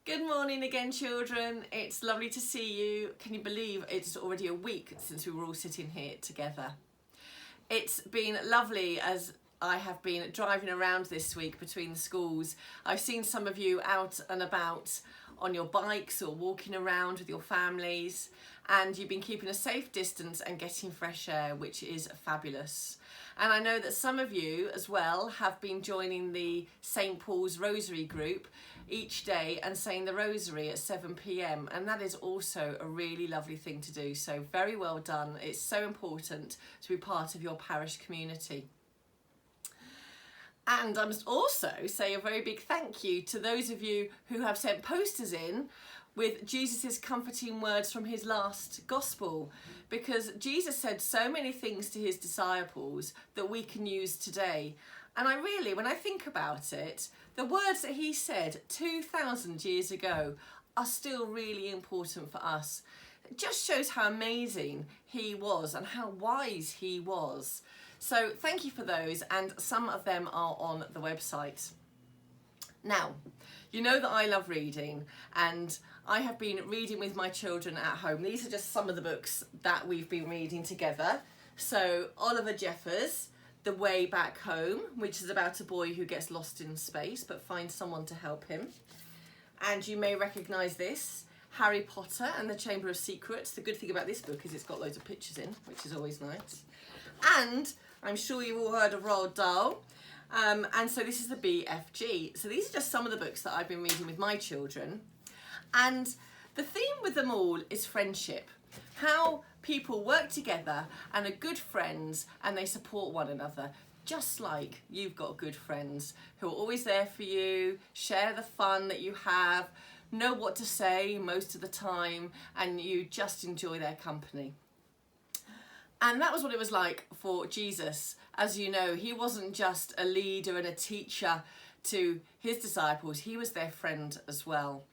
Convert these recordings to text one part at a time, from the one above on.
Good morning again, children. It's lovely to see you. Can you believe it's already a week since we were all sitting here together? It's been lovely as I have been driving around this week between the schools. I've seen some of you out and about on your bikes or walking around with your families, and you've been keeping a safe distance and getting fresh air, which is fabulous. And I know that some of you as well have been joining the St. Paul's Rosary group each day and saying the Rosary at 7 p.m. and that is also a really lovely thing to do. So very well done. It's so important to be part of your parish community. And I must also say a very big thank you to those of you who have sent posters in with Jesus's comforting words from his last gospel, because Jesus said so many things to his disciples that we can use today. And I really, when I think about it, the words that he said 2,000 years ago are still really important for us. It just shows how amazing he was and how wise he was. So thank you for those, and some of them are on the website. Now, you know that I love reading, and I have been reading with my children at home. These are just some of the books that we've been reading together. So Oliver Jeffers' The Way Back Home, which is about a boy who gets lost in space but finds someone to help him. And you may recognise this, Harry Potter and the Chamber of Secrets. The good thing about this book is it's got loads of pictures in, which is always nice. And I'm sure you've all heard of Roald Dahl. And so this is the BFG. So these are just some of the books that I've been reading with my children. And the theme with them all is friendship. How people work together and are good friends and they support one another. Just like you've got good friends who are always there for you, share the fun that you have, know what to say most of the time, and you just enjoy their company. And that was what it was like for Jesus. As you know, he wasn't just a leader and a teacher to his disciples, he was their friend as well.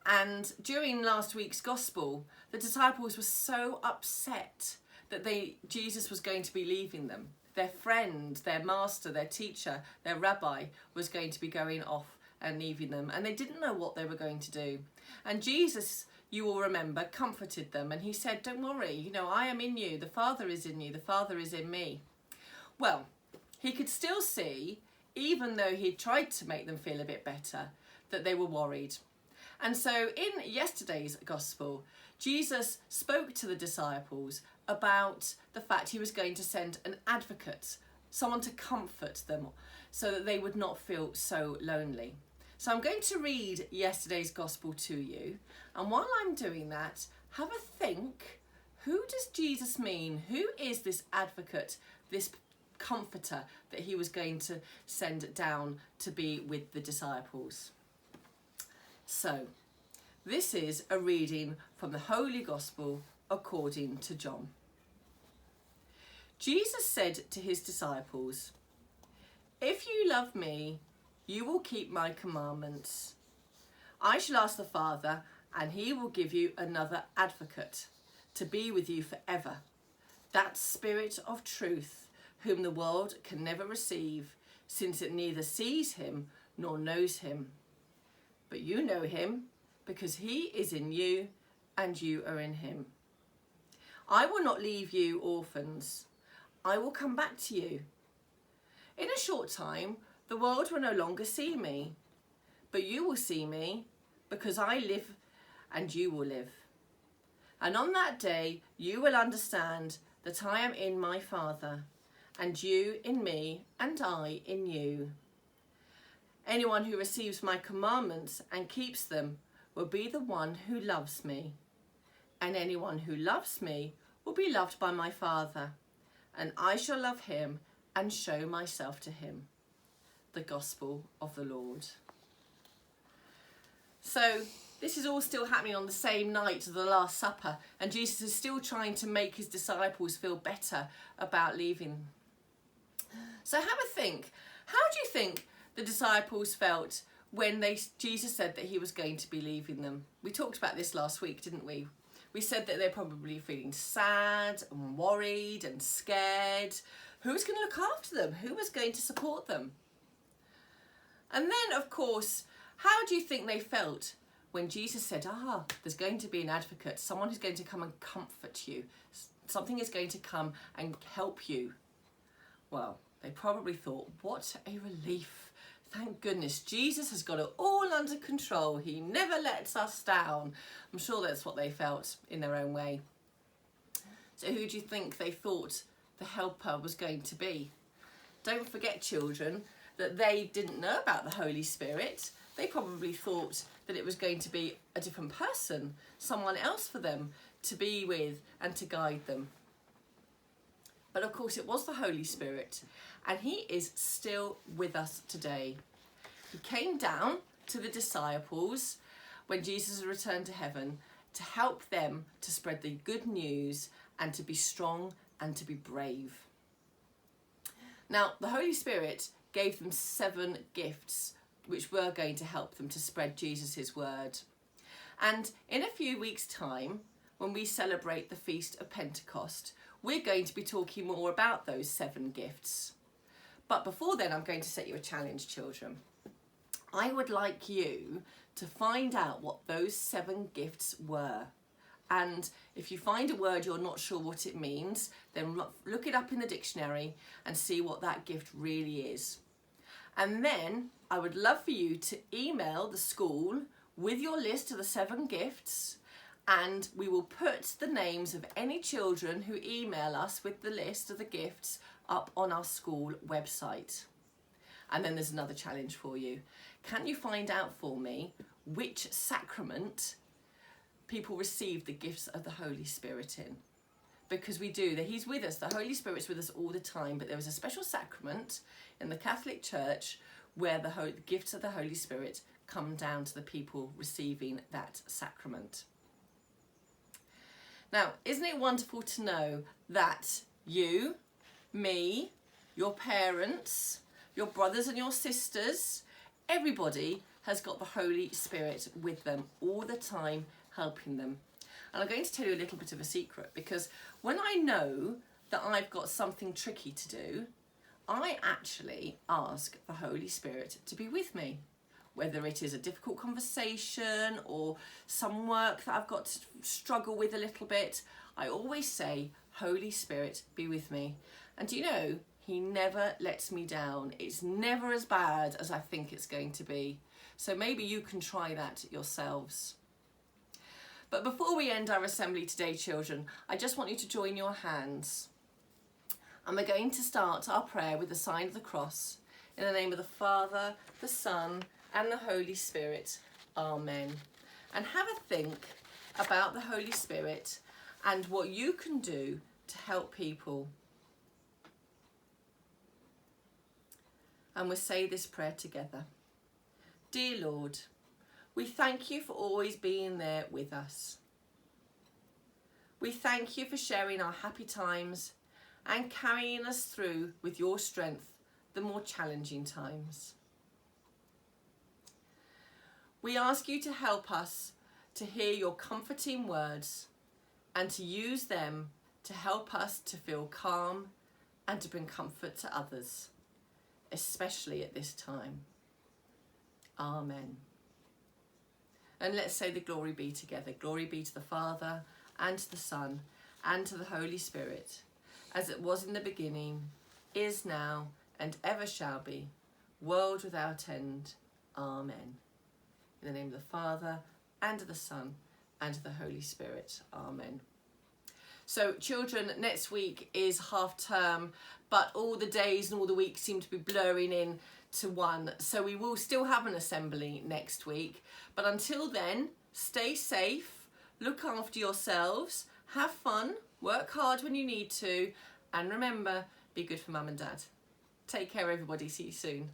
And during last week's gospel, the disciples were so upset that Jesus was going to be leaving them. Their friend, their master, their teacher, their rabbi was going to be going off and leaving them. And they didn't know what they were going to do. And Jesus, you will remember, comforted them. And he said, don't worry, I am in you. The Father is in you. The Father is in me. Well, he could still see, even though he tried to make them feel a bit better, that they were worried. And so in yesterday's gospel, Jesus spoke to the disciples about the fact he was going to send an advocate, someone to comfort them so that they would not feel so lonely. So I'm going to read yesterday's gospel to you. And while I'm doing that, have a think, who does Jesus mean? Who is this advocate, this comforter that he was going to send down to be with the disciples? So, this is a reading from the Holy Gospel according to John. Jesus said to his disciples, "If you love me, you will keep my commandments. I shall ask the Father, and he will give you another advocate to be with you forever, that Spirit of truth, whom the world can never receive, since it neither sees him nor knows him. But you know him, because he is in you and you are in him. I will not leave you orphans. I will come back to you. In a short time, the world will no longer see me, but you will see me, because I live and you will live. And on that day, you will understand that I am in my Father, and you in me, and I in you. Anyone who receives my commandments and keeps them will be the one who loves me. And anyone who loves me will be loved by my Father, and I shall love him and show myself to him." The Gospel of the Lord. So this is all still happening on the same night of the Last Supper, and Jesus is still trying to make his disciples feel better about leaving. So have a think. How do you think the disciples felt when Jesus said that he was going to be leaving them? We talked about this last week, didn't we? We said that they're probably feeling sad and worried and scared. Who was going to look after them? Who was going to support them? And then, of course, how do you think they felt when Jesus said, there's going to be an advocate, someone who's going to come and comfort you, something is going to come and help you. Well, they probably thought, what a relief. Thank goodness, Jesus has got it all under control. He never lets us down. I'm sure that's what they felt in their own way. So who do you think they thought the helper was going to be? Don't forget, children, that they didn't know about the Holy Spirit. They probably thought that it was going to be a different person, someone else for them to be with and to guide them. But of course it was the Holy Spirit, and he is still with us today. He came down to the disciples when Jesus returned to heaven to help them to spread the good news and to be strong and to be brave. Now, the Holy Spirit gave them 7 gifts which were going to help them to spread Jesus' word. And in a few weeks' time, when we celebrate the Feast of Pentecost, we're going to be talking more about those 7 gifts. But before then, I'm going to set you a challenge, children. I would like you to find out what those 7 gifts were. And if you find a word you're not sure what it means, then look it up in the dictionary and see what that gift really is. And then I would love for you to email the school with your list of the 7 gifts, and we will put the names of any children who email us with the list of the gifts up on our school website. And then there's another challenge for you. Can you find out for me which sacrament people receive the gifts of the Holy Spirit in? Because we do, he's with us, the Holy Spirit's with us all the time, but there is a special sacrament in the Catholic Church where the gifts of the Holy Spirit come down to the people receiving that sacrament. Now, isn't it wonderful to know that you, me, your parents, your brothers and your sisters, everybody has got the Holy Spirit with them all the time, helping them. And I'm going to tell you a little bit of a secret, because when I know that I've got something tricky to do, I actually ask the Holy Spirit to be with me. Whether it is a difficult conversation or some work that I've got to struggle with a little bit, I always say, Holy Spirit, be with me. And do you know, he never lets me down. It's never as bad as I think it's going to be. So maybe you can try that yourselves. But before we end our assembly today, children, I just want you to join your hands. And we're going to start our prayer with the sign of the cross. In the name of the Father, the Son, and the Holy Spirit. Amen. And have a think about the Holy Spirit and what you can do to help people. And we'll say this prayer together. Dear Lord, we thank you for always being there with us. We thank you for sharing our happy times and carrying us through with your strength the more challenging times. We ask you to help us to hear your comforting words and to use them to help us to feel calm and to bring comfort to others, especially at this time. Amen. And let's say the glory be together. Glory be to the Father, and to the Son, and to the Holy Spirit, as it was in the beginning, is now, and ever shall be, world without end. Amen. In the name of the Father, and of the Son, and of the Holy Spirit. Amen. So children, next week is half term, but all the days and all the weeks seem to be blurring in to one. So we will still have an assembly next week. But until then, stay safe, look after yourselves, have fun, work hard when you need to, and remember, be good for mum and dad. Take care, everybody. See you soon.